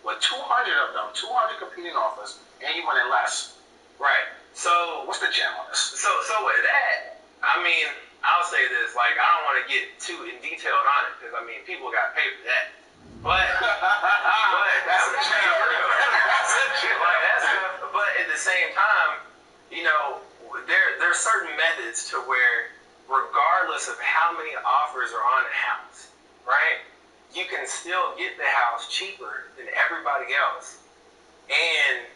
with 200 of them, 200 competing offers, and you win it less. Right. So what's the jam on this? So with that, I mean, I'll say this. Like, I don't want to get too in detail on it because I mean, people got paid for that. But that's a jam. But at the same time, you know, there's certain methods to where, regardless of how many offers are on a house, right, you can still get the house cheaper than everybody else, and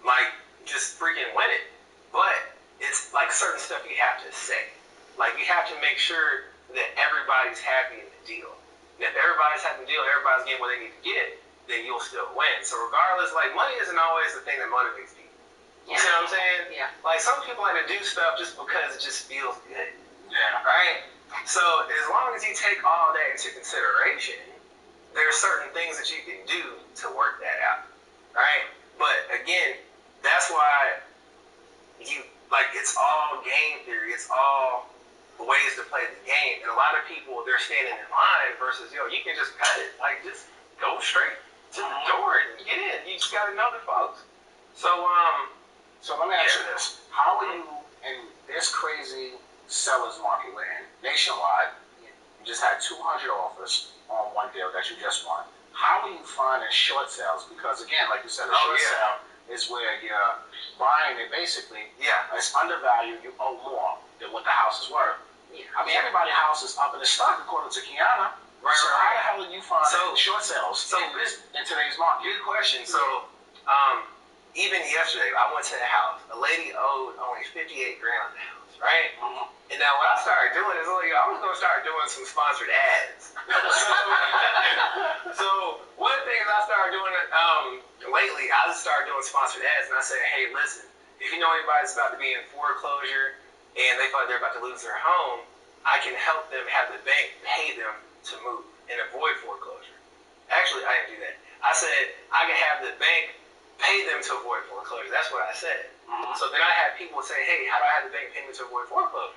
like just freaking win it. But it's like certain stuff you have to say. Like, you have to make sure that everybody's happy in the deal. And if everybody's happy in the deal, everybody's getting what they need to get, then you'll still win. So regardless, like, money isn't always the thing that motivates people. You see what I'm saying? Yeah. Like, some people like to do stuff just because it just feels good. Yeah. Right? So as long as you take all that into consideration, there are certain things that you can do to work that out. Right? But again, that's why it's all game theory. It's all ways to play the game. And a lot of people, they're standing in line versus, you can just cut it. Like, just go straight to the door and get in. You just got to know the folks. So let me ask you this. How are you in this crazy seller's market we're in nationwide? You just had 200 offers on one deal that you just won. How are you finding short sales? Because again, like you said, a short sale is where you're buying it basically. Yeah. It's undervalued. You owe more than what the house is worth. Yeah. I mean, everybody's house is up in the stock according to Kiana. Right. So how the hell are you finding short sales in today's market? Good question. So, even yesterday, I went to the house. A lady owed only $58,000 on the house, right? Mm-hmm. And now what I started doing is, I was going to start doing some sponsored ads. So one thing I started doing lately, I just started doing sponsored ads, and I said, hey, listen, if you know anybody that's about to be in foreclosure and they feel like they're about to lose their home, I can help them have the bank pay them to move and avoid foreclosure. Actually, I didn't do that. I said I can have the bank pay them to avoid foreclosure. That's what I said. Mm-hmm. So then I had people say, hey, how do I have the bank pay me to avoid foreclosure?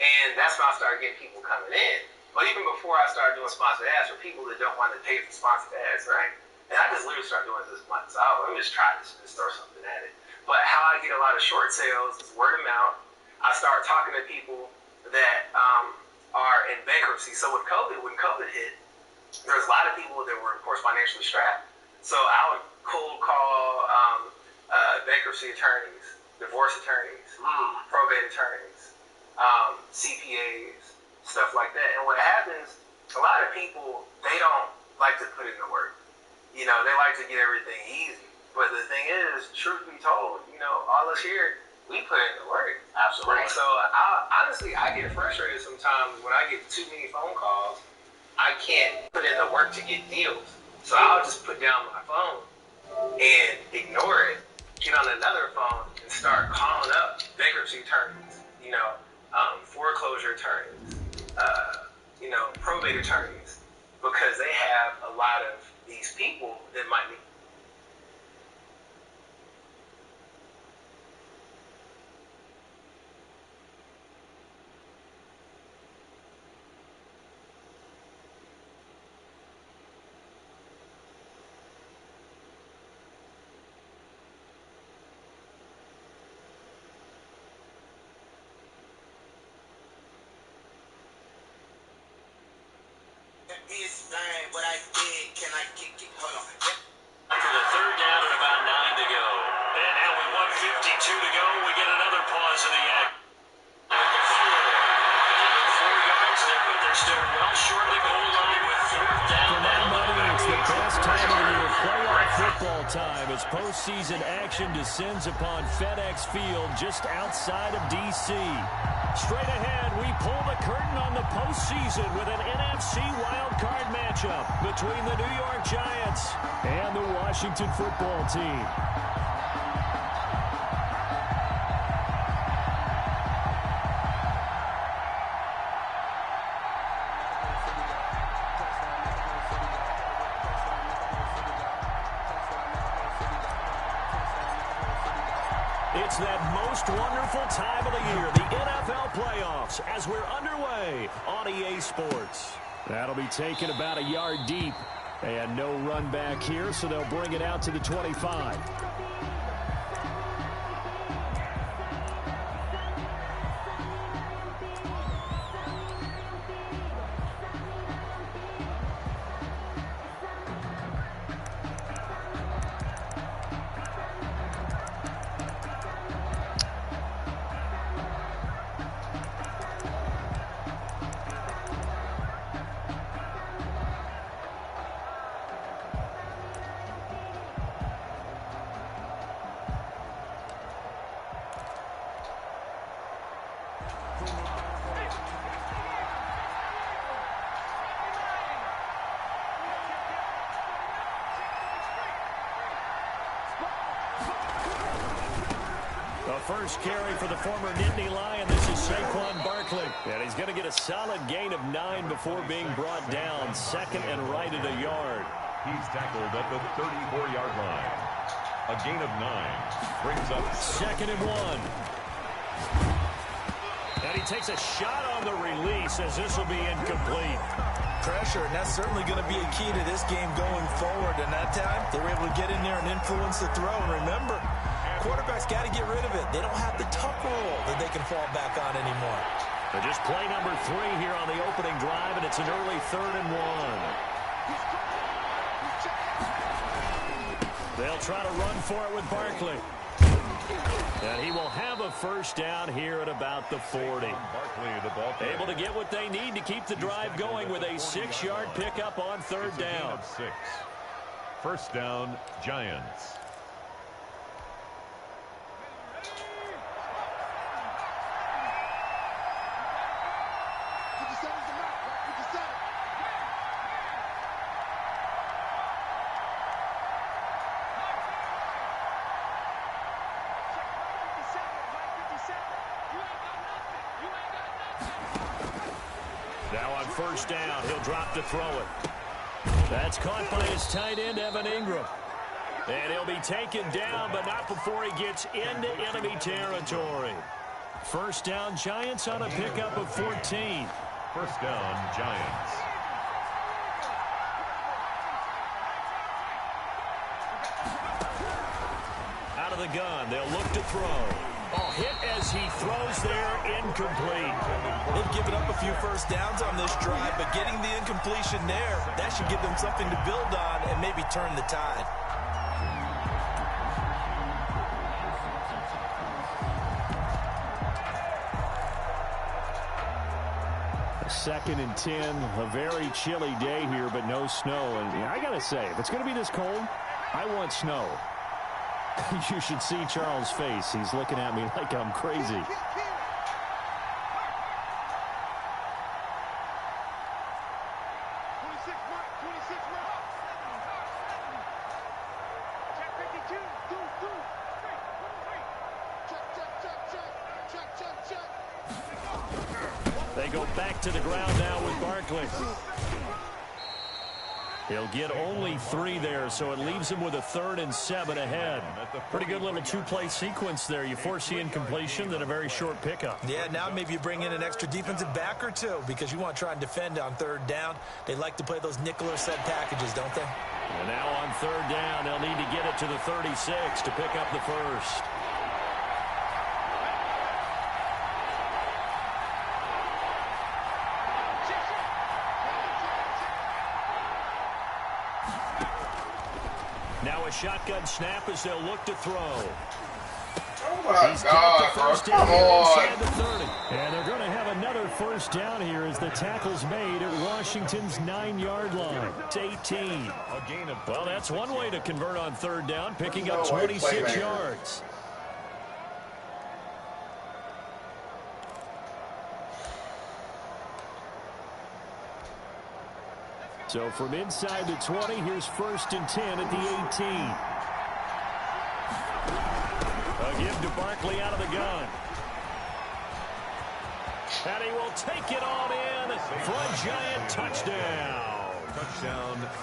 And that's when I started getting people coming in. But even before I started doing sponsored ads for people that don't want to pay for sponsored ads, right? And I just literally started doing this month. So let me just try this and just throw something at it. But how I get a lot of short sales is word of mouth. I start talking to people that are in bankruptcy. So with COVID, when COVID hit, there was a lot of people that were, of course, financially strapped. So I would cold call bankruptcy attorneys, divorce attorneys, probate attorneys, CPAs, stuff like that. And what happens, a lot of people, they don't like to put in the work. They like to get everything easy. But the thing is, truth be told, all us here, we put in the work. Absolutely. So honestly, I get frustrated sometimes when I get too many phone calls. I can't put in the work to get deals. So I'll just put down my phone and ignore it, get on another phone and start calling up bankruptcy attorneys, foreclosure attorneys, probate attorneys, because they have a lot of these people that might be. What I did, can I kick it? Hold on. For the third down and about 9 to go. And now with 1:52 to go, we get another pause in the act. 4 yards there, but they're still well short of the goal line with 4th down. For my money, it's the best time of the year. Playoff football time as postseason action descends upon FedEx Field just outside of D.C. Straight ahead, we pull the curtain on the postseason with an NFC wildcard matchup between the New York Giants and the Washington football team. It's that most wonderful time of the year, the NFL playoffs, as we're underway on EA Sports. That'll be taken about a yard deep. And no run back here, so they'll bring it out to the 25. First carry for the former Nittany Lion. This is Saquon Barkley. And he's going to get a solid gain of 9 before being brought down. Second and right at a yard. He's tackled at the 34-yard line. A gain of 9 brings up second and 1. And he takes a shot on the release as this will be incomplete. Pressure, and that's certainly going to be a key to this game going forward. And that time, they were able to get in there and influence the throw. And remember, quarterbacks got to get rid of it. They don't have the tuck roll that they can fall back on anymore. But just play number 3 here on the opening drive, and it's an early 3rd and 1. They'll try to run for it with Barkley. And he will have a first down here at about the 40. Able to get what they need to keep the drive going with a 6-yard pickup on 3rd down. First down, Giants. Now on first down, he'll drop to throw it. That's caught by his tight end, Evan Ingram. And he'll be taken down, but not before he gets into enemy territory. First down, Giants on a pickup of 14. First down, Giants. Out of the gun, they'll look to throw. Oh, hit as he throws there, incomplete. They've given up a few first downs on this drive, but getting the incompletion there, that should give them something to build on and maybe turn the tide. Second and 10, a very chilly day here, but no snow. And I got to say, if it's going to be this cold, I want snow. You should see Charles' face. He's looking at me like I'm crazy. They go back to the ground now with Barkley. He'll get only 3 there, so it leaves him with a 3rd and 7 ahead. Pretty good little 2-play sequence there. You force the incompletion, then a very short pickup. Yeah, now maybe you bring in an extra defensive back or 2 because you want to try and defend on 3rd down. They like to play those nickel or sub packages, don't they? And now on 3rd down, they'll need to get it to the 36 to pick up the first. Now a shotgun snap as they'll look to throw. Oh my God, bro, come on. And they're going to have another first down here as the tackle's made at Washington's 9-yard line. It's 18. Well, that's one way to convert on 3rd down, picking up 26 yards. So from inside the 20, here's 1st and 10 at the 18. A give to Barkley out of the gun. And he will take it on in for a Giant touchdown.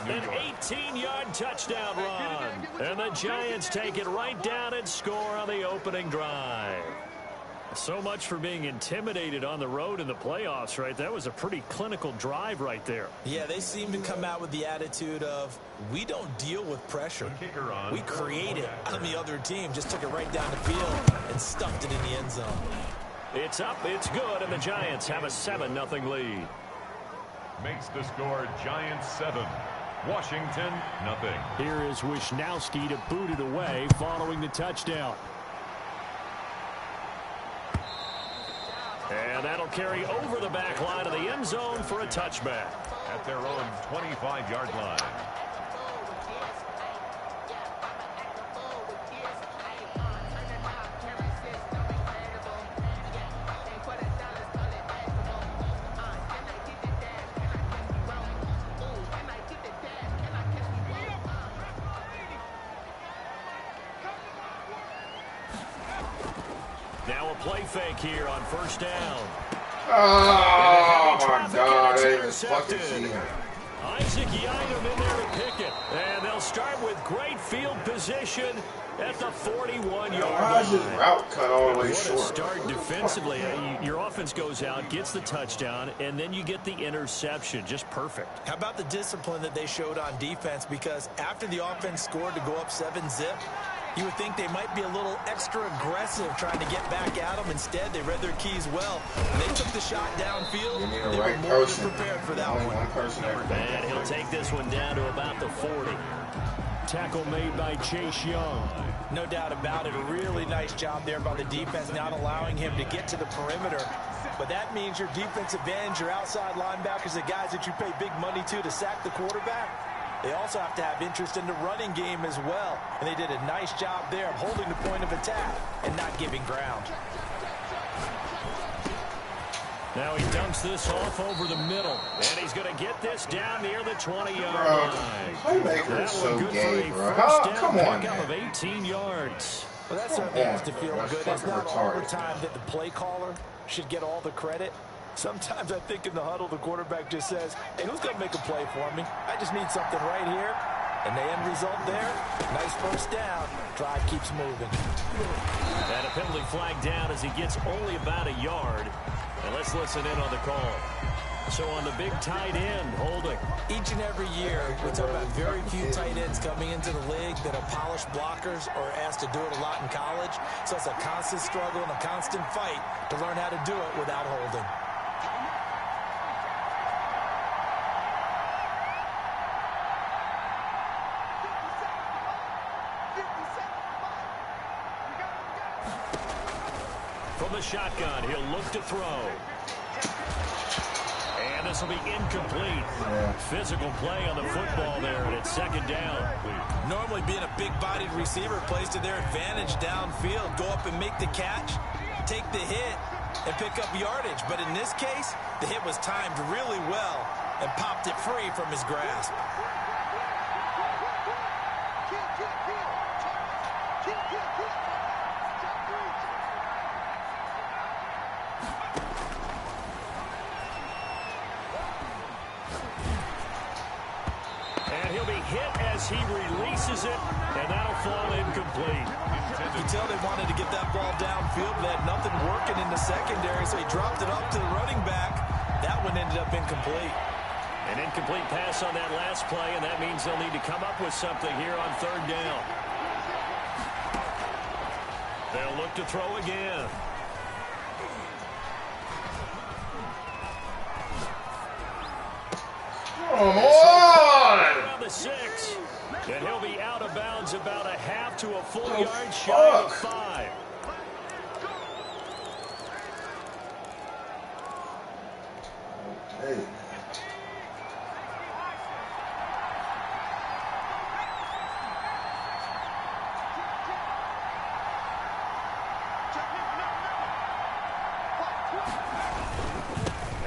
An 18-yard touchdown run. And the Giants take it right down and score on the opening drive. So much for being intimidated on the road in the playoffs, right? That was a pretty clinical drive right there. Yeah, they seem to come out with the attitude of, we don't deal with pressure. We create it on the other team. Just took it right down the field and stuffed it in the end zone. It's up, it's good, and the Giants have a 7-0 lead. Makes the score Giants 7, Washington nothing. Here is Wisnowski to boot it away following the touchdown. And that'll carry over the back line of the end zone for a touchback. At their own 25-yard line. Now a play fake here on first down. Oh my God, I even fucking see him. Isaac Yiadom in there to pick it. And they'll start with great field position at the 41-yard line. Why is his route cut all the way What short? a start defensively. Your offense goes out, gets the touchdown, and then you get the interception. Just perfect. How about the discipline that they showed on defense? Because after the offense scored to go up 7-zip, you would think they might be a little extra aggressive trying to get back at them. Instead, they read their keys well. They took the shot downfield. They were more than prepared for that one. And he'll take this one down to about the 40. Tackle made by Chase Young. No doubt about it. A really nice job there by the defense, not allowing him to get to the perimeter. But that means your defensive ends, your outside linebackers, the guys that you pay big money to sack the quarterback, they also have to have interest in the running game as well. And they did a nice job there of holding the point of attack and not giving ground. Now he dunks this off over the middle. And he's going to get this down near the 20-yard line. Playmaker is so gay, bro. Come on, man. Of 18 yards. Well, that certainly has to feel good. It's not all the time that the play caller should get all the credit. Sometimes I think in the huddle, the quarterback just says, hey, who's going to make a play for me? I just need something right here. And the end result there, nice first down. Drive keeps moving. And a penalty flag down as he gets only about a yard. And let's listen in on the call. So on the big tight end, holding. Each and every year, we talk about very few tight ends coming into the league that are polished blockers or asked to do it a lot in college. So it's a constant struggle and a constant fight to learn how to do it without holding. From the shotgun, he'll look to throw. And this will be incomplete. Physical play on the football there, and it's second down. Normally being a big-bodied receiver plays to their advantage downfield. Go up and make the catch, take the hit, and pick up yardage. But in this case, the hit was timed really well and popped it free from his grasp. He releases it, and that'll fall incomplete. You can tell they wanted to get that ball downfield, but they had nothing working in the secondary, so he dropped it up to the running back. That one ended up incomplete. An incomplete pass on that last play, and that means they'll need to come up with something here on third down. They'll look to throw again. Come on! Around the 6. And he'll be out of bounds about a half to a full yard shy of 5. Hey.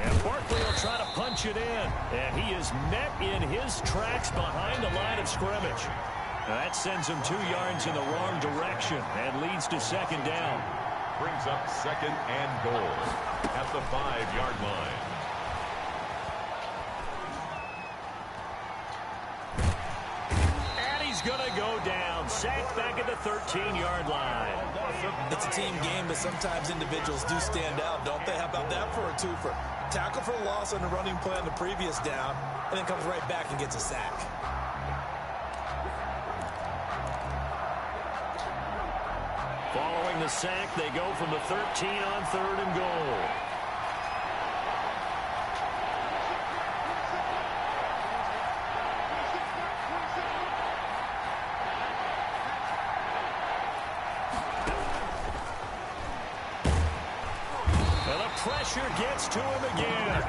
And Barkley will try to punch it in. And he is met in his tracks behind the line of scrimmage. That sends him 2 yards in the wrong direction and leads to second down. Brings up second and goal at the 5-yard line. And he's is going to go down. Sacked back at the 13-yard line. It's a team game, but sometimes individuals do stand out, don't they? How about that for a twofer? Tackle for loss on the running play on the previous down, and then comes right back and gets a sack. Following the sack, they go from the 13 on 3rd and goal. And the pressure gets to him again.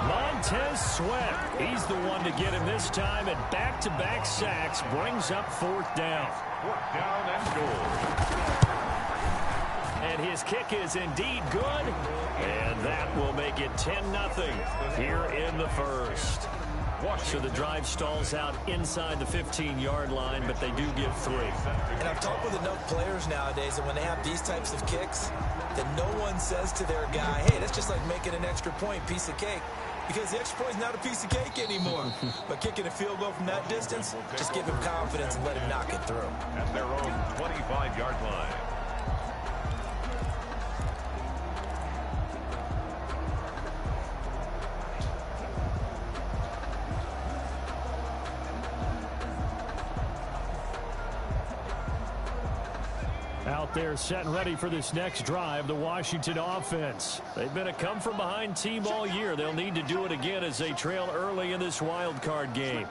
Montez Sweat, he's the one to get him this time, and back-to-back sacks brings up 4th down. 4th down and goal. And his kick is indeed good, and that will make it 10-0 here in the first. So the drive stalls out inside the 15-yard line, but they do give 3. And I've talked with enough players nowadays that when they have these types of kicks, that no one says to their guy, hey, that's just like making an extra point, piece of cake. Because the extra point is not a piece of cake anymore. But kicking a field goal from that distance, just give him confidence and let him knock it through. At their own 25-yard line. Out there set and ready for this next drive, the Washington offense. They've been a come-from-behind team all year. They'll need to do it again as they trail early in this wild card game.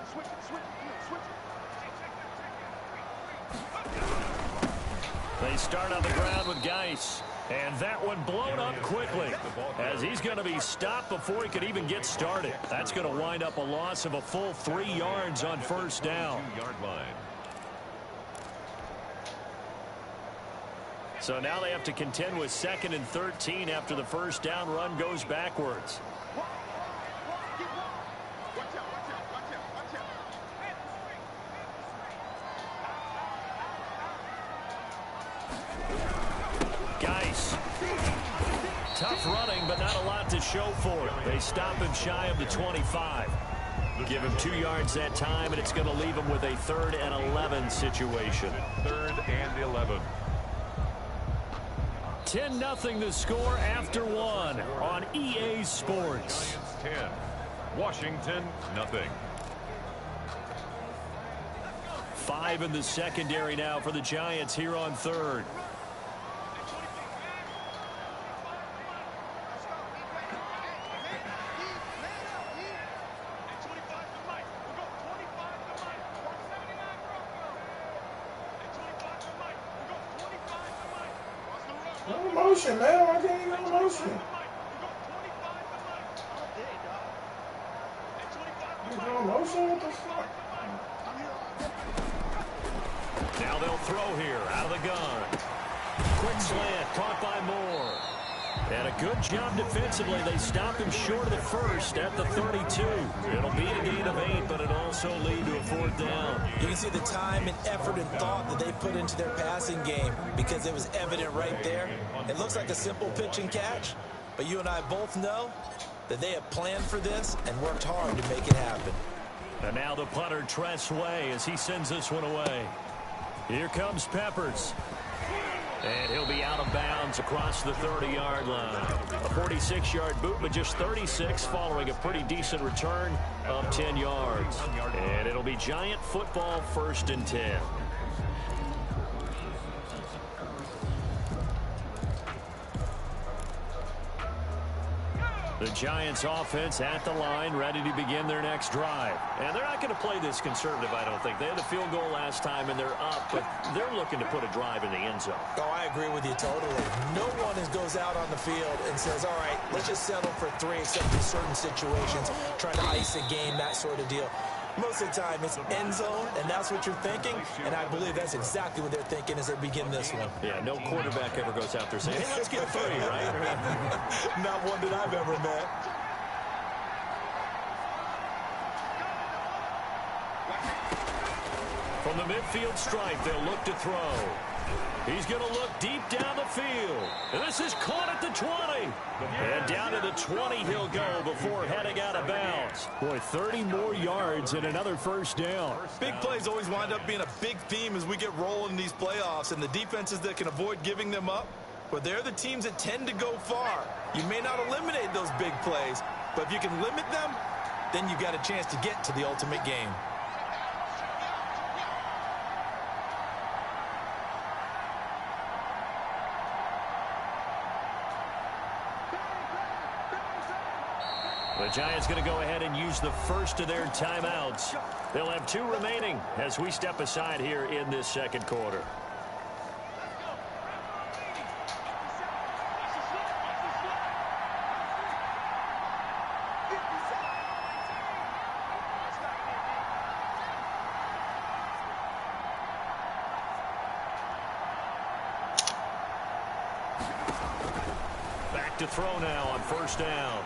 They start on the ground with Geis. And that one blown up quickly as he's going to be stopped before he could even get started. That's going to wind up a loss of a full 3 yards on 1st down. 2-yard line. So now they have to contend with 2nd and 13 after the 1st down run goes backwards. Geis. Tough running, but not a lot to show for it. They stop him shy of the 25. Give him 2 yards that time, and it's going to leave him with a 3rd and 11 situation. 3rd and 11. 10-0 the score after 1 on EA Sports. Giants 10, Washington nothing. 5 in the secondary now for the Giants here on 3rd. No motion, man. Why can't you go motion? You go motion? What the fuck? Now they'll throw here out of the gun. Quick slant caught by Moore. And a good job defensively. They stop him short of the 1st at the 32. It'll be a gain of 8, but it'll also lead to a 4th down. You can see the time and effort and thought that they put into their passing game because it was evident right there. It looks like a simple pitch and catch, but you and I both know that they have planned for this and worked hard to make it happen. And now the punter, Tress Way, as he sends this one away. Here comes Peppers. And he'll be out of bounds across the 30-yard line. A 46-yard boot, but just 36 following a pretty decent return of 10 yards. And it'll be Giant football 1st and 10. The Giants offense at the line, ready to begin their next drive. And they're not going to play this conservative, I don't think. They had the field goal last time, and they're up, but they're looking to put a drive in the end zone. Oh, I agree with you totally. No one goes out on the field and says, all right, let's just settle for 3 except in certain situations, trying to ice a game, that sort of deal. Most of the time, it's end zone, and that's what you're thinking, and I believe that's exactly what they're thinking as they begin this one. Yeah, no quarterback ever goes out there saying, hey, let's get 3, right? Not one that I've ever met. From the midfield stripe, they'll look to throw. He's going to look deep down the field. And this is caught at the 20. And down to the 20 he'll go before heading out of bounds. Boy, 30 more yards and another first down. Big plays always wind up being a big theme as we get rolling in these playoffs. And the defenses that can avoid giving them up, but they're the teams that tend to go far. You may not eliminate those big plays, but if you can limit them, then you've got a chance to get to the ultimate game. The Giants going to go ahead and use the first of their timeouts. They'll have 2 remaining as we step aside here in this second quarter. Back to throw now on first down.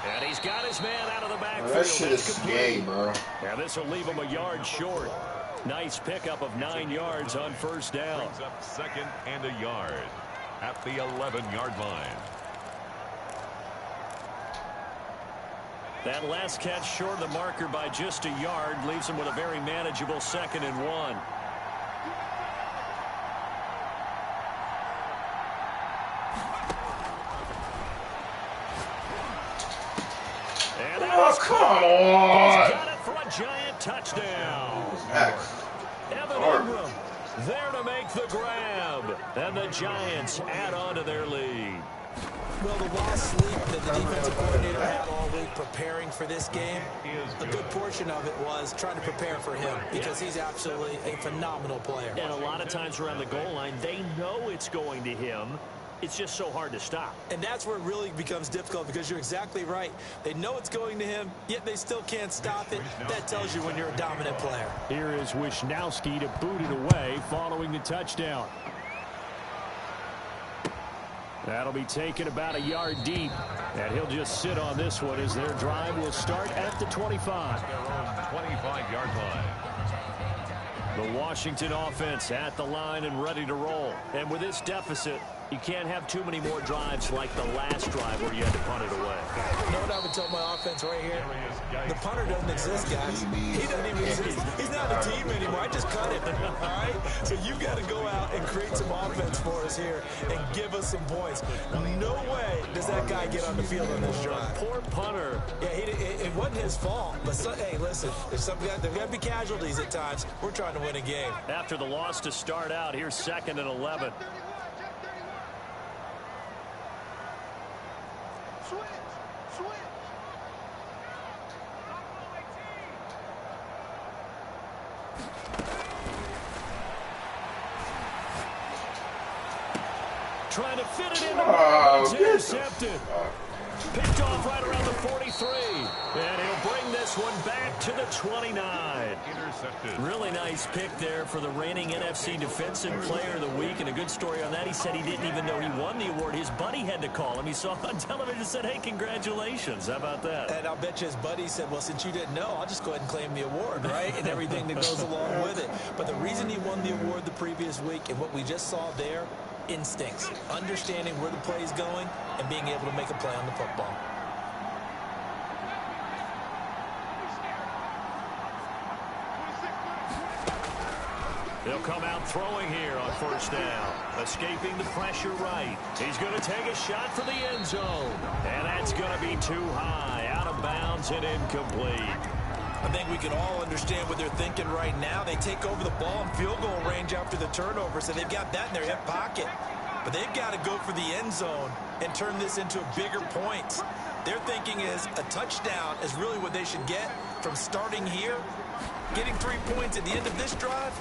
And he's got his man out of the backfield. That shit is gay, bro. Now this will leave him a yard short. Nice pickup of 9 yards on first down. Brings up second and a yard at the 11-yard line. That last catch short of the marker by just a yard leaves him with a very manageable 2nd and 1. Oh, come on! Got it for a Giant touchdown. X. Evan Ingram there to make the grab. And the Giants add on to their lead. Well, the lost sleep that the defensive coordinator had all week preparing for this game, a good portion of it was trying to prepare for him because he's absolutely a phenomenal player. And a lot of times around the goal line, they know it's going to him. It's just so hard to stop. And that's where it really becomes difficult because you're exactly right. They know it's going to him, yet they still can't stop it. That tells you when you're a dominant player. Here is Wisnowski to boot it away following the touchdown. That'll be taken about a yard deep. And he'll just sit on this one as their drive will start at the 25. Their own 25-yard line. The Washington offense at the line and ready to roll. And with this deficit, you can't have too many more drives like the last drive where you had to punt it away. You know what I would tell my offense right here? The punter doesn't exist, guys. He doesn't even exist. He's not a team anymore. I just cut him, all right? So you've got to go out and create some offense for us here and give us some points. No way does that guy get on the field on this drive. Poor punter. Yeah, it wasn't his fault. But, hey, listen, there's got to be casualties at times. We're trying to win a game. After the loss to start out, here's 2nd and 11. Trying to fit it in. It's intercepted. Picked off right around the 43. And he'll bring this one back to the 29. Intercepted. Really nice pick there for the reigning NFC Defensive Player of the Week. And a good story on that. He said he didn't even know he won the award. His buddy had to call him. He saw it on television and said, hey, congratulations. How about that? And I'll bet you his buddy said, well, since you didn't know, I'll just go ahead and claim the award, right? And everything that goes along with it. But the reason he won the award the previous week and what we just saw there, instincts, understanding where the play is going and being able to make a play on the football. They'll come out throwing here on first down. Escaping the pressure right. He's going to take a shot for the end zone. And that's going to be too high. Out of bounds and incomplete. I think we can all understand what they're thinking right now. They take over the ball in field goal range after the turnover, so they've got that in their hip pocket. But they've got to go for the end zone and turn this into a bigger point. Their thinking is a touchdown is really what they should get from starting here. Getting 3 points at the end of this drive,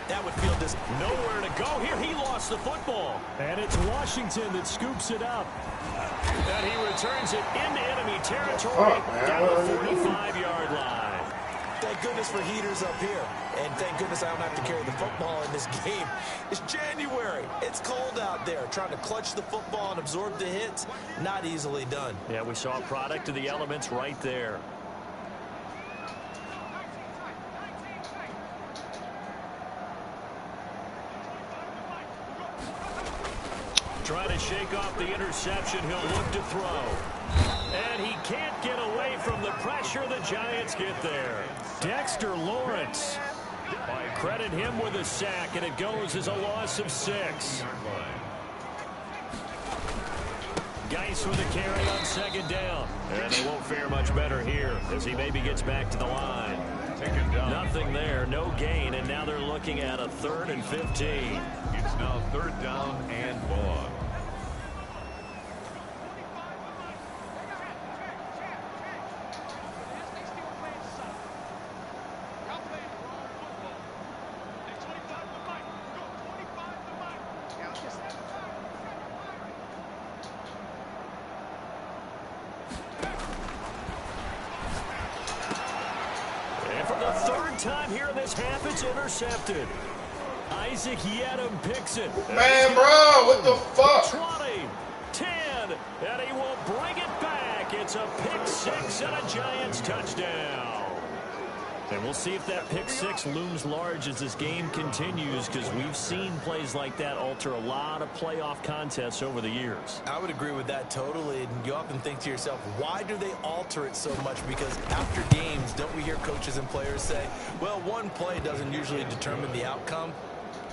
that would feel just nowhere to go here. He lost the football. And it's Washington that scoops it up. And he returns it into enemy territory down the 45-yard line. Thank goodness for heaters up here. And thank goodness I don't have to carry the football in this game. It's January. It's cold out there. Trying to clutch the football and absorb the hits, not easily done. Yeah, we saw a product of the elements right there. trying to shake off the interception. He'll look to throw. And he can't get away from the pressure. The Giants get there. Dexter Lawrence. Credit him with a sack, and it goes as a loss of 6. Geis with a carry on 2nd down. And they won't fare much better here as he maybe gets back to the line. Nothing there, no gain, and now they're looking at a 3rd and 15. It's now 3rd down and long. Time here in this half, it's intercepted. Isaac Yedem picks it. Man, bro, what the fuck? 20, 10, and he will bring it back. It's a pick 6 and a Giants touchdown. And we'll see if that pick 6 looms large as this game continues, because we've seen plays like that alter a lot of playoff contests over the years. I would agree with that totally. And you often think to yourself, why do they alter it so much? Because after games, don't we hear coaches and players say, well, one play doesn't usually determine the outcome?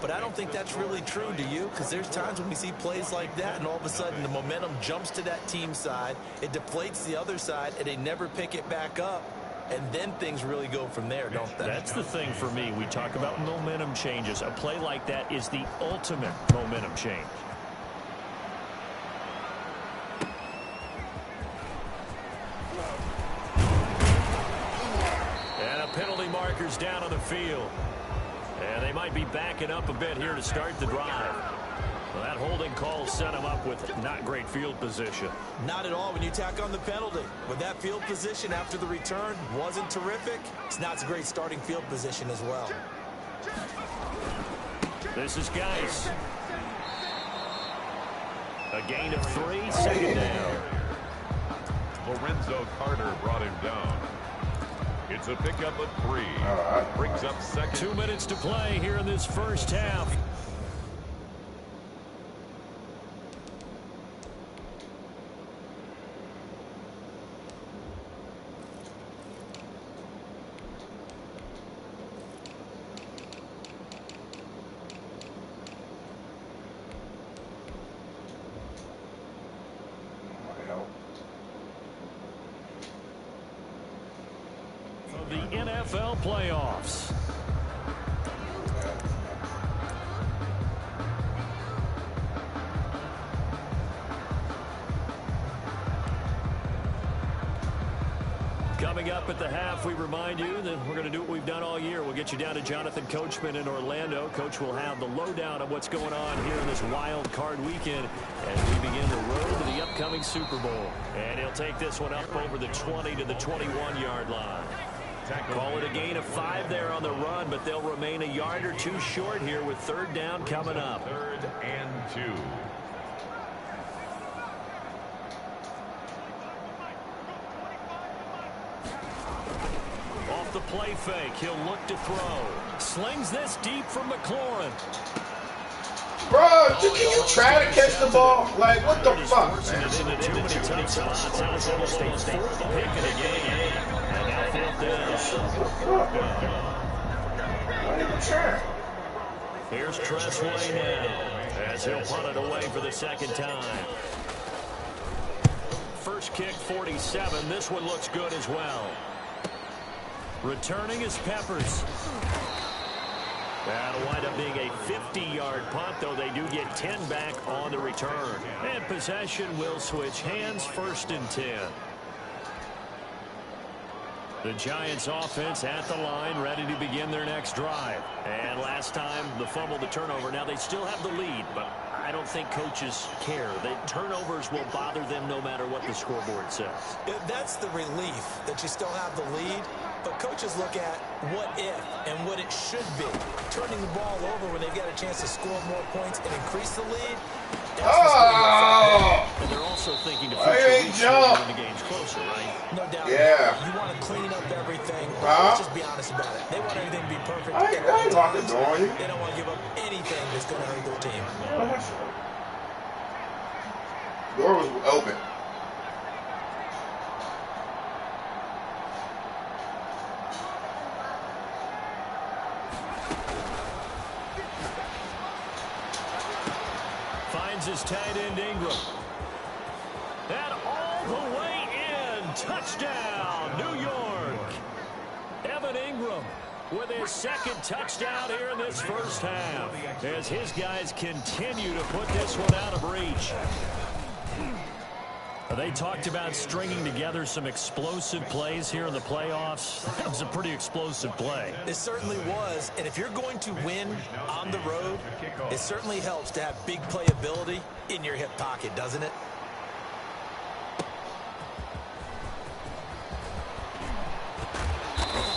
But I don't think that's really true, do you? Because there's times when we see plays like that, and all of a sudden the momentum jumps to that team side, it deflates the other side, and they never pick it back up. And then things really go from there, don't they? That's the thing for me. We talk about momentum changes. A play like that is the ultimate momentum change. And a penalty marker's down on the field. And they might be backing up a bit here to start the drive. Well, that holding call set him up with not great field position. Not at all when you tack on the penalty. With that field position after the return wasn't terrific, it's not a great starting field position as well. This is Geis. A gain of 3, 2nd down. Lorenzo Carter brought him down. It's a pickup of 3. Brings up 2nd. 2 minutes to play here in this first half. The NFL playoffs. Coming up at the half, we remind you that we're going to do what we've done all year. We'll get you down to Jonathan Coachman in Orlando. Coach will have the lowdown of what's going on here in this wild card weekend as we begin the road to the upcoming Super Bowl. And he'll take this one up over the 20 to the 21-yard line. Call it a gain of 5 there on the run, but they'll remain a yard or 2 short here with 3rd down coming up. 3rd and 2. Off the play fake, he'll look to throw. Slings this deep from McLaurin. Bro, can you try to catch the ball? Like, what the fuck, man? Here's Tressway now as he'll punt it away for the 2nd time. First kick 47. This one looks good as well. Returning is Peppers. That'll wind up being a 50-yard punt, though they do get 10 back on the return. And possession will switch hands, 1st and 10. The Giants offense at the line, ready to begin their next drive. And last time, the fumble, the turnover. Now they still have the lead, but I don't think coaches care. The turnovers will bother them no matter what the scoreboard says. That's the relief that you still have the lead. But coaches look at what if and what it should be. Turning the ball over when they've got a chance to score more points and increase the lead. Oh! And they're also thinking to future weeks when the game's closer, right? No doubt. Yeah. You want to clean up everything. Huh? Let's just be honest about it. They want everything to be perfect. I ain't locking the door on you. They don't want to give up anything that's going to hurt their team. Door was open. Finds his tight end Ingram. And all the way in. Touchdown, New York. Evan Ingram with his second touchdown here in this first half, as his guys continue to put this one out of reach. They talked about stringing together some explosive plays here in the playoffs. That was a pretty explosive play. It certainly was, and if you're going to win on the road, it certainly helps to have big playability in your hip pocket, doesn't it?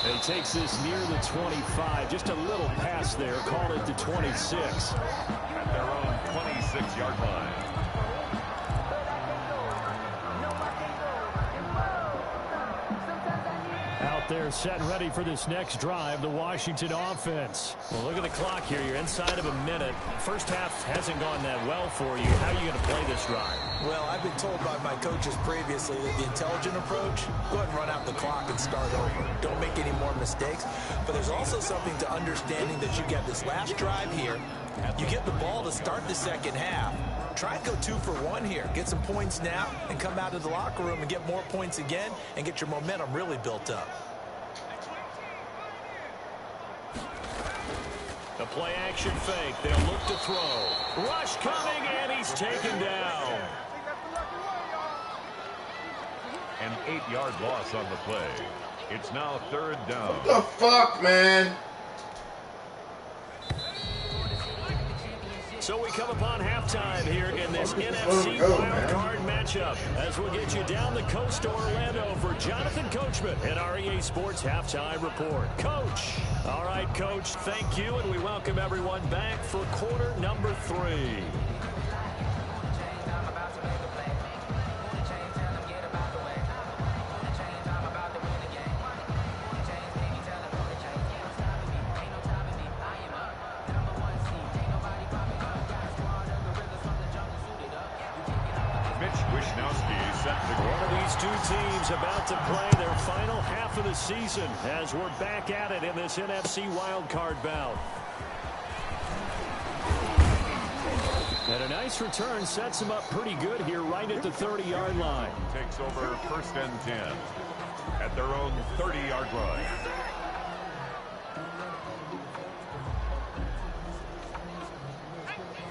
He takes this near the 25. Just a little pass there. Call it the 26. At their own 26-yard line. Out there set and ready for this next drive, the Washington offense. Well, look at the clock here. You're inside of a minute. First half hasn't gone that well for you. How are you going to play this drive? Well, I've been told by my coaches previously that the intelligent approach, go ahead and run out the clock and start over. Don't make any more mistakes. But there's also something to understanding that you get this last drive here. You get the ball to start the second half. Try and go 2 for 1 here. Get some points now and come out of the locker room and get more points again and get your momentum really built up. The play action fake. They'll look to throw. Rush coming, and he's taken down. An 8-yard loss on the play. It's now third down. What the fuck, man? So we come upon halftime here in this NFC wild card matchup as we'll get you down the coast to Orlando for Jonathan Coachman and our EA Sports Halftime Report. Coach. All right, Coach, thank you, and we welcome everyone back for quarter number 3. One of these two teams about to play their final half of the season as we're back at it in this NFC wildcard bout. And a nice return sets them up pretty good here right at the 30-yard line. Takes over first and 10 at their own 30-yard line.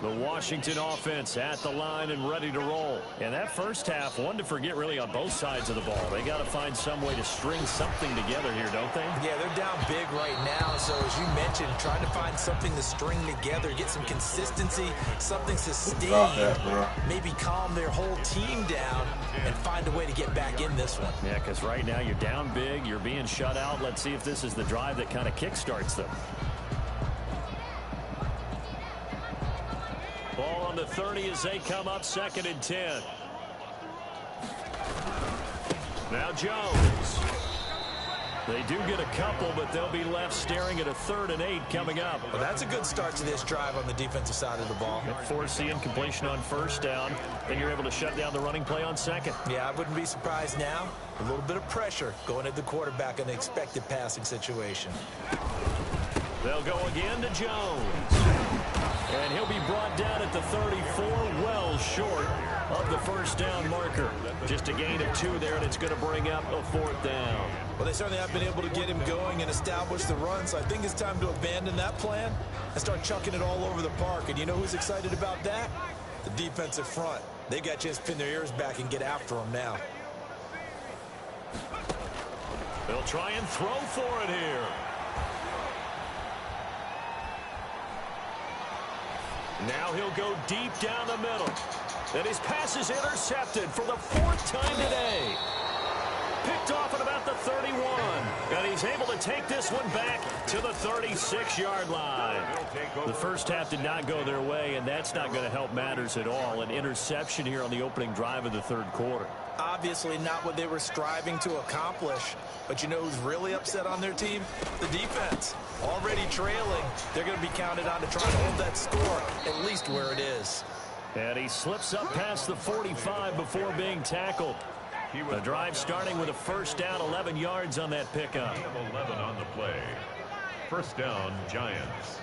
The Washington offense at the line and ready to roll. And that first half, one to forget really on both sides of the ball. They got to find some way to string something together here, don't they? Yeah, they're down big right now. So as you mentioned, trying to find something to string together, get some consistency, something sustained, maybe calm their whole team down and find a way to get back in this one. Yeah, because right now you're down big, you're being shut out. Let's see if this is the drive that kind of kickstarts them. Ball on the 30 as they come up, 2nd and 10. Now Jones. They do get a couple, but they'll be left staring at a 3rd and 8 coming up. Well, that's a good start to this drive on the defensive side of the ball. Forcing completion on first down, then you're able to shut down the running play on 2nd. Yeah, I wouldn't be surprised now. A little bit of pressure going at the quarterback in the expected passing situation. They'll go again to Jones. And he'll be brought down at the 34, well short of the first down marker. Just a gain of 2 there, and it's going to bring up a 4th down. Well, they certainly have been able to get him going and establish the run, so I think it's time to abandon that plan and start chucking it all over the park. And you know who's excited about that? The defensive front. They got a chance to pin their ears back and get after him now. They'll try and throw for it here. Now he'll go deep down the middle. And his pass is intercepted for the 4th time today. Picked off at about the 31. And he's able to take this one back to the 36-yard line. The first half did not go their way, and that's not going to help matters at all. An interception here on the opening drive of the 3rd quarter. Obviously not what they were striving to accomplish. But you know who's really upset on their team? The defense. Already trailing. They're going to be counted on to try and hold that score at least where it is. And he slips up past the 45 before being tackled. The drive starting with a first down, 11 yards on that pickup. 11 on the play. First down, Giants.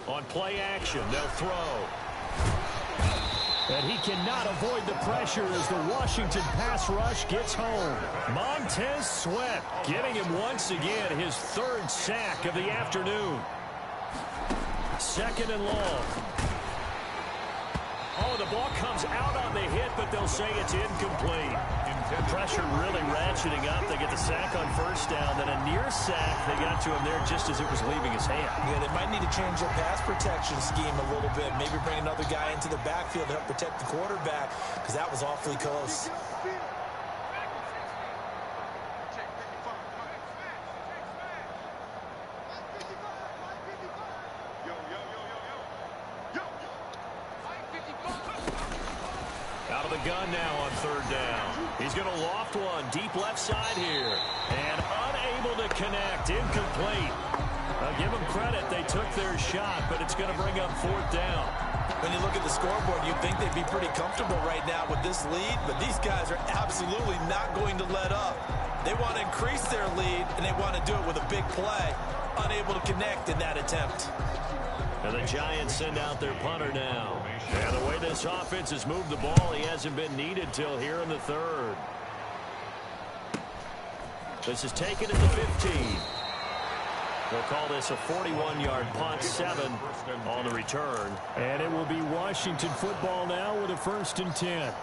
On play action, they'll throw. And he cannot avoid the pressure as the Washington pass rush gets home. Montez Sweat getting him once again his third sack of the afternoon. Second and long. Oh, the ball comes out on the hit, but they'll say it's incomplete. Pressure really ratcheting up. They get the sack on first down, then a near sack. They got to him there just as it was leaving his hand. Yeah, they might need to change their pass protection scheme a little bit. Maybe bring another guy into the backfield to help protect the quarterback, because that was awfully close. Out of the gun now on third down. He's going to loft one deep left side here. And unable to connect. Incomplete. Give them credit. They took their shot, but it's going to bring up fourth down. When you look at the scoreboard, you'd think they'd be pretty comfortable right now with this lead, but these guys are absolutely not going to let up. They want to increase their lead, and they want to do it with a big play. Unable to connect in that attempt. And the Giants send out their punter now. And the way this offense has moved the ball, he hasn't been needed till here in the third. This is taken at the 15. We'll call this a 41-yard punt, 7 on the return. And it will be Washington football now with a 1st and 10.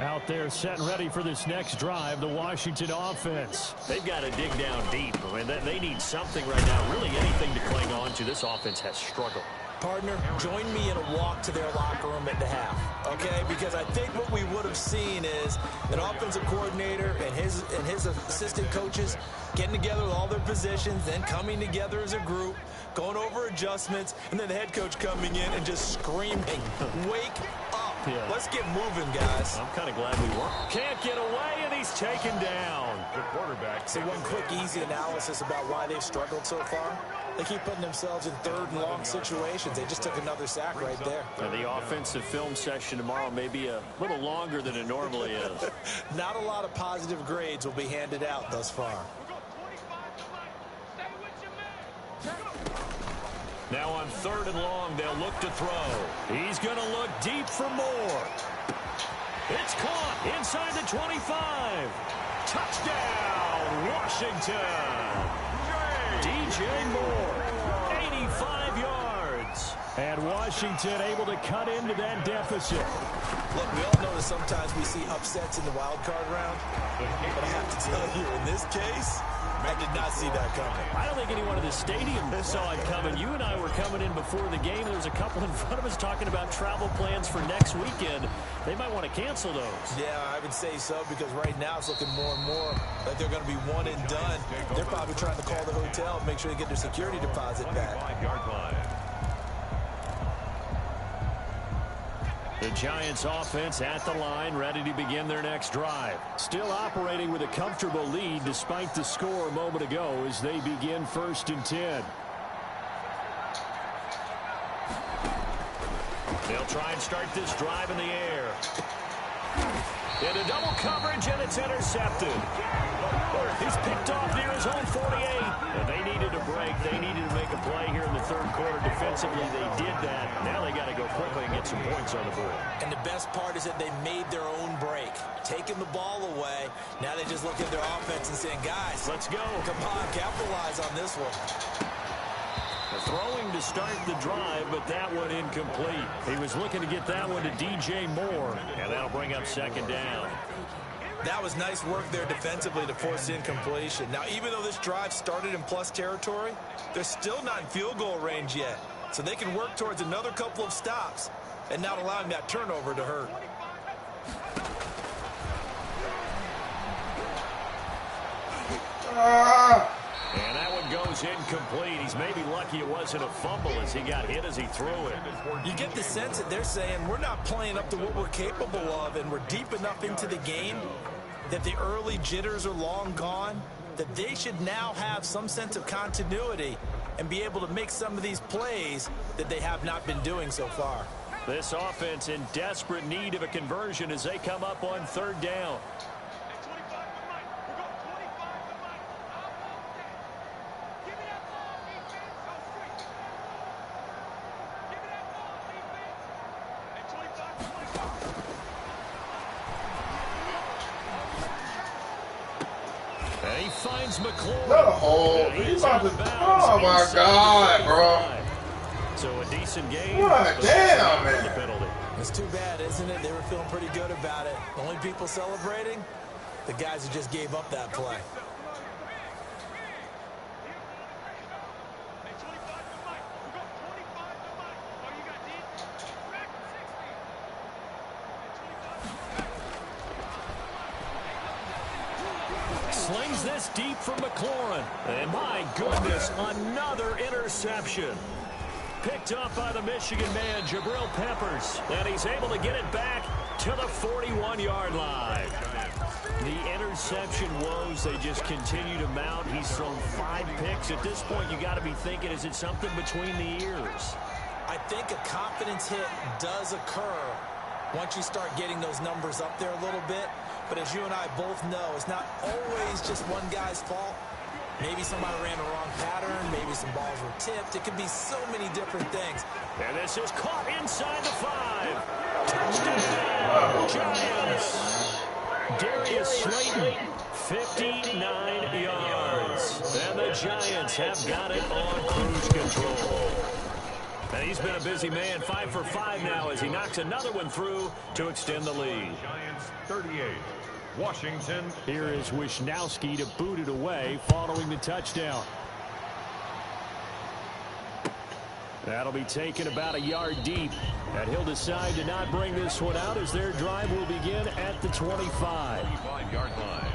Out there set and ready for this next drive, the Washington offense. They've got to dig down deep. I mean, they need something right now, really anything to cling on to. This offense has struggled. Partner, join me in a walk to their locker room at the half, okay? Because I think what we would have seen is an offensive coordinator and his assistant coaches getting together with all their positions, then coming together as a group, going over adjustments, and then the head coach coming in and just screaming, wake up. Yeah. Let's get moving, guys. I'm kind of glad we won. Can't get away, and he's taken down. The quarterback. So one quick, easy analysis about why they've struggled so far. They keep putting themselves in third and long situations. They just took another sack right there. And the offensive film session tomorrow may be a little longer than it normally is. Not a lot of positive grades will be handed out thus far. Now on third and long, they'll look to throw. He's going to look deep for more. It's caught inside the 25. Touchdown, Washington. DJ Moore, 85 yards. And Washington able to cut into that deficit. Look, we all know that sometimes we see upsets in the wild card round. But I have to tell you, in this case, I did not see that coming. I don't think anyone in the stadium saw it coming. You and I were coming in before the game. There was a couple in front of us talking about travel plans for next weekend. They might want to cancel those. Yeah, I would say so, because right now it's looking more and more like they're going to be one and done. They're probably trying to call the hotel and make sure they get their security deposit back. 5-yard line. The Giants offense at the line, ready to begin their next drive. Still operating with a comfortable lead despite the score a moment ago as they begin 1st and 10. They'll try and start this drive in the air. Into double coverage, and it's intercepted. He's picked off near his own 48. And they needed a break. They needed to make a play here in the third quarter. Defensively, they did that. Now they got to go quickly and get some points on the board. And the best part is that they made their own break. Taking the ball away. Now they just look at their offense and saying, guys, let's go. Come on, capitalize on this one. Throwing to start the drive, but that one incomplete. He was looking to get that one to DJ Moore, and that'll bring up second down. That was nice work there defensively to force incompletion. Now, even though this drive started in plus territory, they're still not in field goal range yet. So they can work towards another couple of stops and not allowing that turnover to hurt. And that one goes goes incomplete. He's maybe lucky it wasn't a fumble as he got hit as he threw it. You get the sense that they're saying we're not playing up to what we're capable of, and we're deep enough into the game that the early jitters are long gone, that they should now have some sense of continuity and be able to make some of these plays that they have not been doing so far. This offense in desperate need of a conversion as they come up on third down. And he finds McLaurin. Not a hole. He's about to. Oh my God, bro. So a decent game. What? Damn, man. It's too bad, isn't it? They were feeling pretty good about it. The only people celebrating, the guys who just gave up that play. Slings this deep from McLaurin. And my goodness, another interception. Picked up by the Michigan man, Jabril Peppers. And he's able to get it back to the 41-yard line. The interception woes, they just continue to mount. He's thrown 5 picks. At this point, you got to be thinking, is it something between the ears? I think a confidence hit does occur once you start getting those numbers up there a little bit. But as you and I both know, it's not always just one guy's fault. Maybe somebody ran the wrong pattern. Maybe some balls were tipped. It could be so many different things. And this is caught inside the 5. Touchdown, Giants. Darius Slayton, 59 yards. And the Giants have got it on cruise control. And he's been a busy man, 5 for 5 now as he knocks another one through to extend the lead. Giants 38. Washington. Here is Wisnowski to boot it away following the touchdown. That'll be taken about a yard deep. And he'll decide to not bring this one out as their drive will begin at the 25. 25-yard line.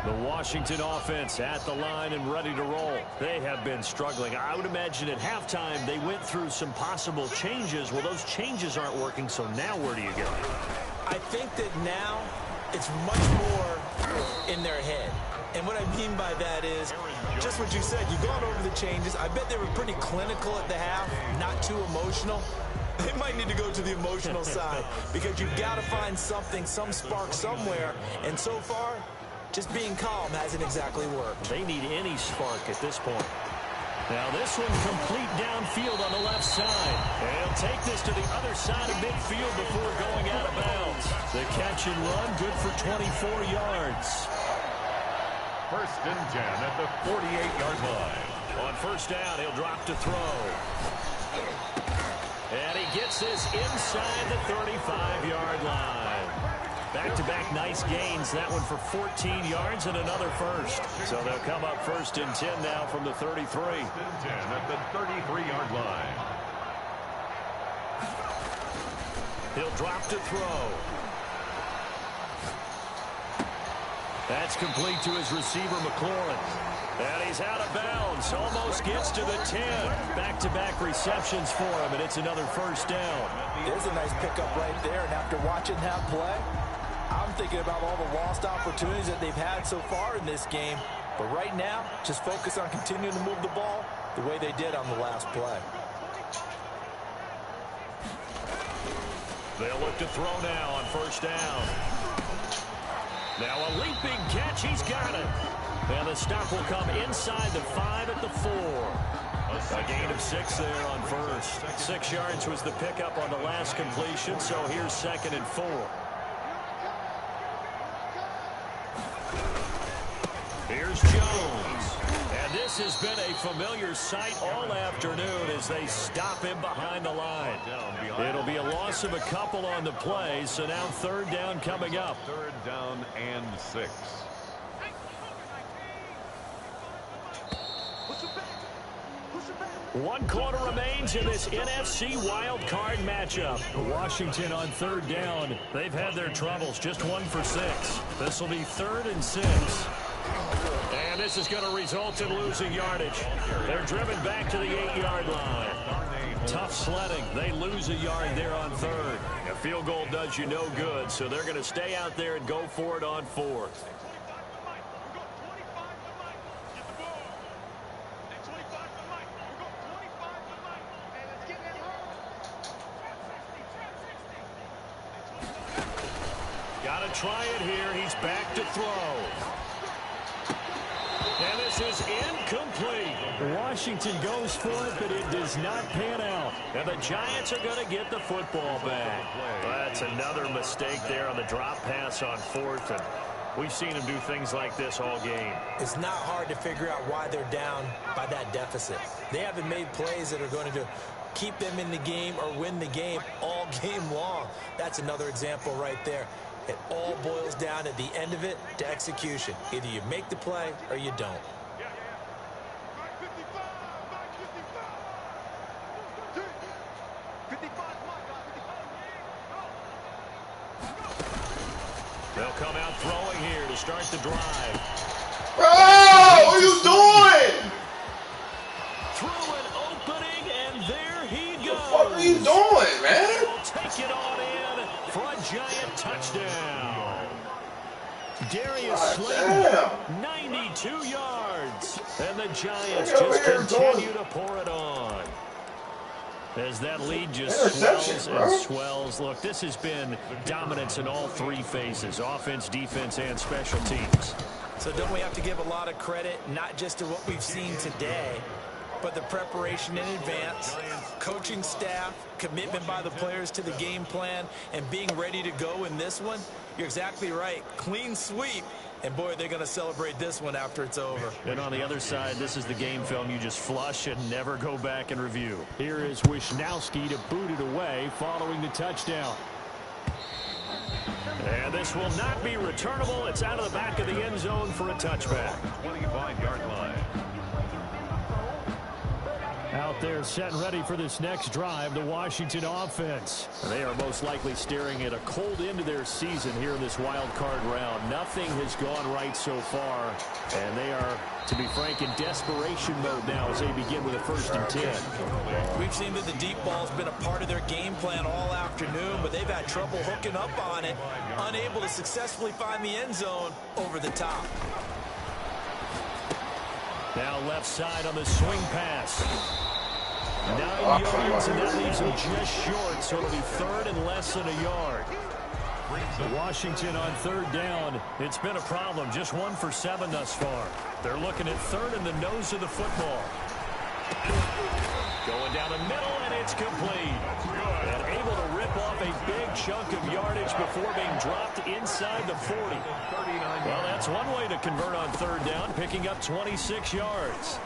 The Washington offense at the line and ready to roll. They have been struggling. I would imagine at halftime they went through some possible changes. Well, those changes aren't working, so now where do you go? I think that now it's much more in their head. And what I mean by that is just what you said. You've gone over the changes. I bet they were pretty clinical at the half, not too emotional. They might need to go to the emotional side because you've got to find something, some spark somewhere. And so far, just being calm hasn't exactly worked. They need any spark at this point. Now this one complete downfield on the left side. And he'll take this to the other side of midfield before going out of bounds. The catch and run, good for 24 yards. First and 10 at the 48-yard line. On first down, he'll drop to throw. And he gets this inside the 35-yard line. Back-to-back nice gains. That one for 14 yards and another first. So they'll come up first and 10 now from the 33. First and 10 at the 33-yard line. He'll drop to throw. That's complete to his receiver, McLaurin. And he's out of bounds. Almost gets to the 10. Back-to-back receptions for him, and it's another first down. There's a nice pickup right there, and after watching that play, I'm thinking about all the lost opportunities that they've had so far in this game. But right now, just focus on continuing to move the ball the way they did on the last play. They'll look to throw now on first down. Now a leaping catch. He's got it. And the stop will come inside the 5 at the 4. A gain of 6 there on first. 6 yards was the pickup on the last completion, so here's second and 4. Here's Jones. And this has been a familiar sight all afternoon as they stop him behind the line. It'll be a loss of a couple on the play, so now third down coming up. Third down and 6. Push it back. Push it back. 1 quarter remains in this NFC wild card matchup. Washington on 3rd down. They've had their troubles, just 1 for 6. This will be 3rd and 6. And this is going to result in losing yardage. They're driven back to the 8-yard line. Tough sledding. They lose a yard there on 3rd. A field goal does you no good, so they're going to stay out there and go for it on 4th. Got to try it here. He's back to throw. And this is incomplete. Washington goes for it, but it does not pan out. And the Giants are going to get the football back. That's another mistake there on the drop pass on 4th. And we've seen them do things like this all game. It's not hard to figure out why they're down by that deficit. They haven't made plays that are going to keep them in the game or win the game all game long. That's another example right there. It all boils down at the end of it to execution. Either you make the play or you don't. They'll come out throwing here to start the drive. Bro, what are you doing? Through an opening, and there he goes. What are you doing, man? He'll take it on in for a giant touchdown. Darius Slayton, 92 yards. And the Giants just continue to pour it on. As that lead just swells and swells. Look, this has been dominance in all 3 phases, offense, defense, and special teams. So don't we have to give a lot of credit, not just to what we've seen today, but the preparation in advance, coaching staff, commitment by the players to the game plan, and being ready to go in this one? You're exactly right. Clean sweep. And, boy, they're going to celebrate this one after it's over. And on the other side, this is the game film you just flush and never go back and review. Here is Wisnowski to boot it away following the touchdown. And this will not be returnable. It's out of the back of the end zone for a touchback. 25-yard line. Out there set and ready for this next drive, the Washington offense. They are most likely staring at a cold end to their season here in this wild card round. Nothing has gone right so far, and they are, to be frank, in desperation mode now as they begin with a 1st and 10. We've seen that the deep ball's been a part of their game plan all afternoon, but they've had trouble hooking up on it, unable to successfully find the end zone over the top. Now left side on the swing pass. 9 yards, and that leaves him just short, so it'll be 3rd and less than a yard. Washington on 3rd down. It's been a problem, just 1 for 7 thus far. They're looking at 3rd in the nose of the football. Going down the middle, and it's complete. And able to rip off a big chunk of yardage before being dropped inside the 40. Well, that's one way to convert on 3rd down, picking up 26 yards.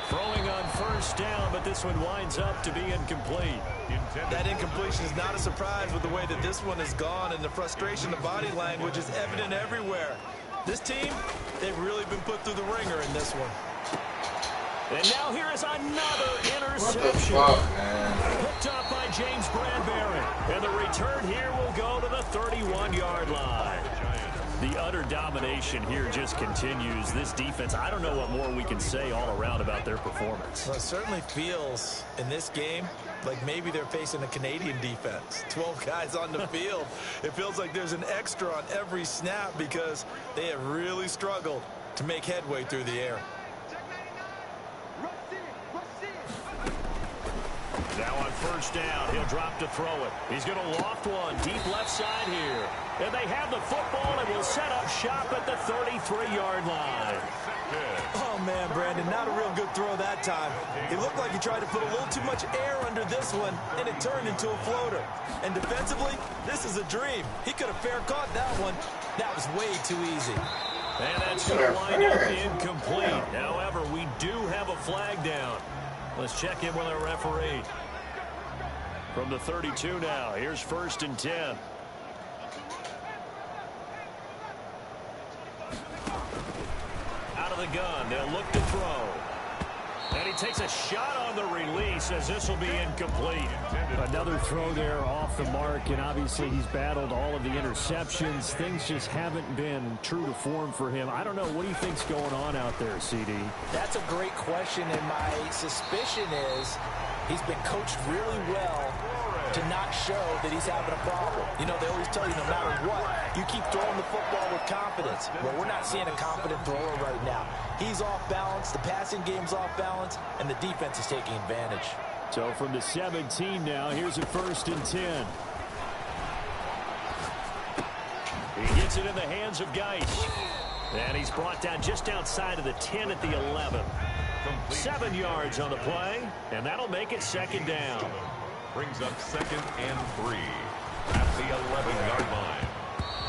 Throwing on 1st down, but this one winds up to be incomplete. That incompletion is not a surprise with the way that this one has gone, and the frustration, the body language is evident everywhere. This team, they've really been put through the ringer in this one. And now here is another interception. What the fuck, man? Picked up by James Bradbury. And the return here will go to the 31-yard line. The utter domination here just continues. This defense, I don't know what more we can say all around about their performance. Well, it certainly feels in this game like maybe they're facing a Canadian defense. 12 guys on the field. It feels like there's an extra on every snap because they have really struggled to make headway through the air. Now on 1st down, he'll drop to throw it. He's going to loft one deep left side here. And they have the football and will set up shop at the 33-yard line. Oh, man, Brandon, not a real good throw that time. It looked like he tried to put a little too much air under this one, and it turned into a floater. And defensively, this is a dream. He could have fair caught that one. That was way too easy. And that's going to wind up incomplete. However, we do have a flag down. Let's check in with our referee. From the 32 now, here's 1st and 10. Out of the gun, they'll look to throw. takes a shot on the release as this will be incomplete. Another throw there off the mark, and obviously he's battled all of the interceptions. Things just haven't been true to form for him. I don't know. What do you think's going on out there, CD? That's a great question, and my suspicion is he's been coached really well to not show that he's having a problem. You know, they always tell you no matter what, you keep throwing the football with confidence. Well, we're not seeing a confident thrower right now. He's off balance, the passing game's off balance, and the defense is taking advantage. So from the 17 now, here's a 1st and 10. He gets it in the hands of Geis. And he's brought down just outside of the 10 at the 11. 7 yards on the play, and that'll make it 2nd down. Brings up 2nd and 3 at the 11-yard line.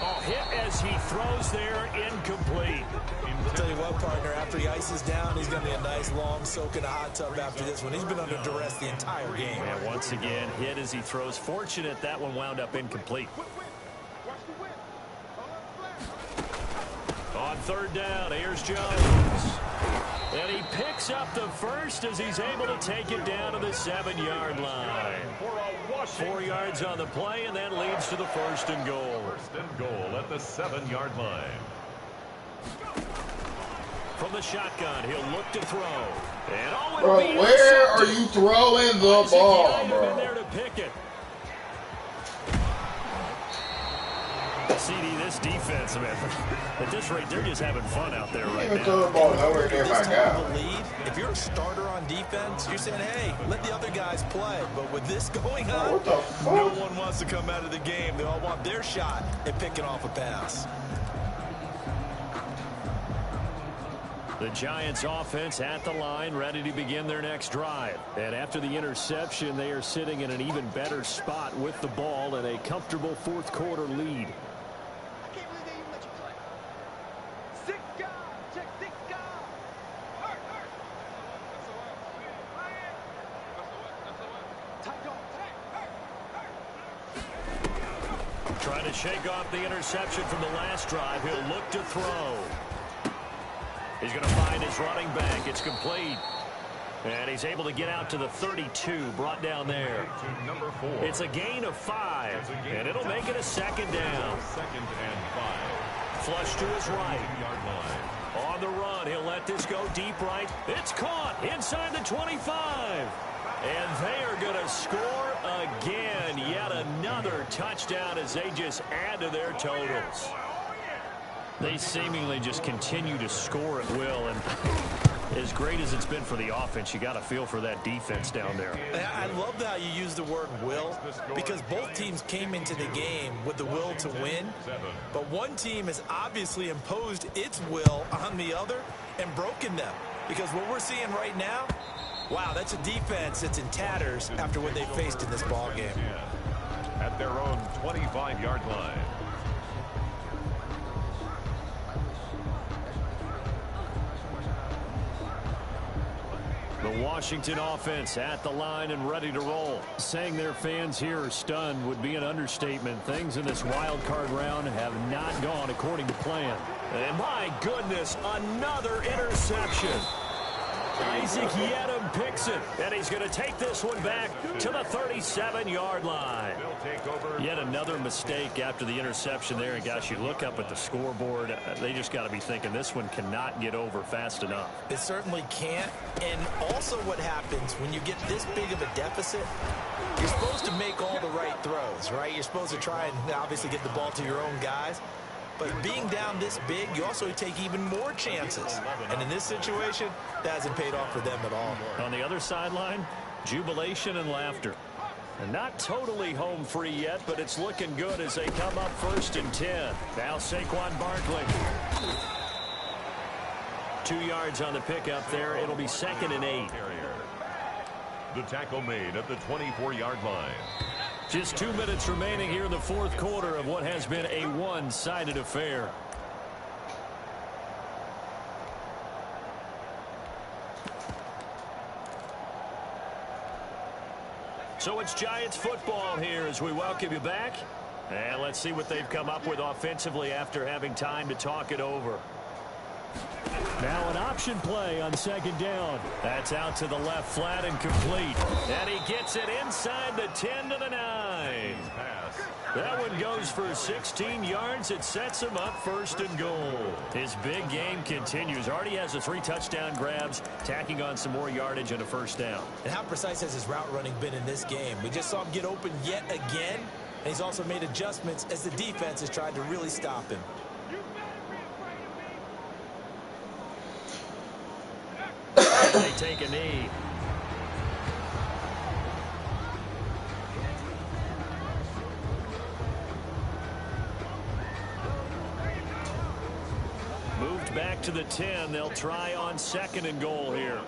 Oh, hit as he throws there, incomplete. I'll tell you what, partner, after he ices down, he's going to be a nice long soak in a hot tub after this one. He's been under duress the entire game. And once again, hit as he throws. Fortunate that one wound up incomplete. On 3rd down, here's Jones. And he picks up the first as he's able to take it down to the 7-yard line. 4 yards on the play, and that leads to the 1st and goal. 1st and goal at the 7-yard line. From the shotgun, he'll look to throw. And bro, where are you throwing the ball, bro? There to pick it. CD, this defense, man, at this rate, they're just having fun out there right now. Throw the ball nowhere near my guy. If you're a starter on defense, you're saying, hey, let the other guys play. But with this going on, what the fuck? No one wants to come out of the game. They all want their shot at picking off a pass. The Giants offense at the line, ready to begin their next drive. And after the interception, they are sitting in an even better spot with the ball and a comfortable 4th quarter lead. Trying to shake off the interception from the last drive. He'll look to throw. He's going to find his running back. It's complete. And he's able to get out to the 32, brought down there. Number 4. It's a gain of 5, and it'll make it a 2nd down. 2nd and 5. Flush to his right. 7-yard line. On the run, he'll let this go deep right. It's caught inside the 25. And they are going to score again. Yet another touchdown as they just add to their totals. They seemingly just continue to score at will. And as great as it's been for the offense, you got to feel for that defense down there. I love how you use the word will, because both teams came into the game with the will to win. But one team has obviously imposed its will on the other and broken them. Because what we're seeing right now, wow, that's a defense that's in tatters after what they faced in this ball game. At their own 25-yard line. The Washington offense at the line and ready to roll. Saying their fans here are stunned would be an understatement. Things in this wild card round have not gone according to plan. And my goodness, another interception. Isaac Yedem picks it, and he's going to take this one back to the 37-yard line. Yet another mistake after the interception there. And, gosh, you look up at the scoreboard, they just got to be thinking this one cannot get over fast enough. It certainly can't. And also what happens when you get this big of a deficit, you're supposed to make all the right throws, right? You're supposed to try and obviously get the ball to your own guys. But being down this big, you also take even more chances. And in this situation, that hasn't paid off for them at all. On the other sideline, jubilation and laughter. And not totally home free yet, but it's looking good as they come up 1st and 10. Now Saquon Barkley. 2 yards on the pickup there. It'll be 2nd and 8. The tackle made at the 24-yard line. Just 2 minutes remaining here in the 4th quarter of what has been a one-sided affair. So it's Giants football here as we welcome you back. And let's see what they've come up with offensively after having time to talk it over. Now an option play on second down. That's out to the left flat and complete. And he gets it inside the 10 to the 9. That one goes for 16 yards. It sets him up first and goal. His big game continues. Already has the 3 touchdown grabs, tacking on some more yardage and a first down. And how precise has his route running been in this game? We just saw him get open yet again. And he's also made adjustments as the defense has tried to really stop him. And they take a knee. Moved back to the 10. They'll try on second and goal here.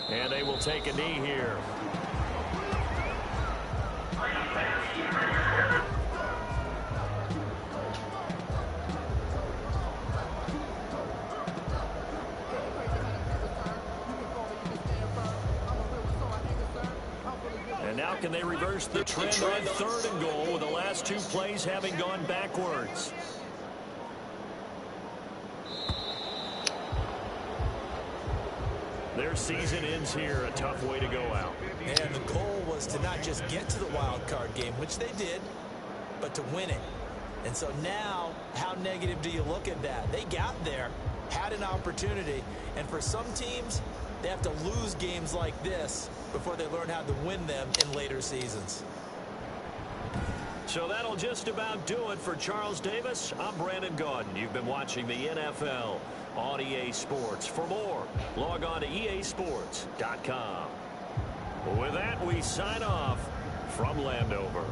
And they will take a knee here. And now can they reverse the trend on third and goal with the last 2 plays having gone backwards? Their season ends here. A tough way to go out. And the goal was to not just get to the wild card game, which they did, but to win it. And so now, how negative do you look at that? They got there, had an opportunity, and for some teams, they have to lose games like this before they learn how to win them in later seasons. So that'll just about do it for Charles Davis. I'm Brandon Gaudin. You've been watching the NFL on EA Sports. For more, log on to easports.com. With that, we sign off from Landover.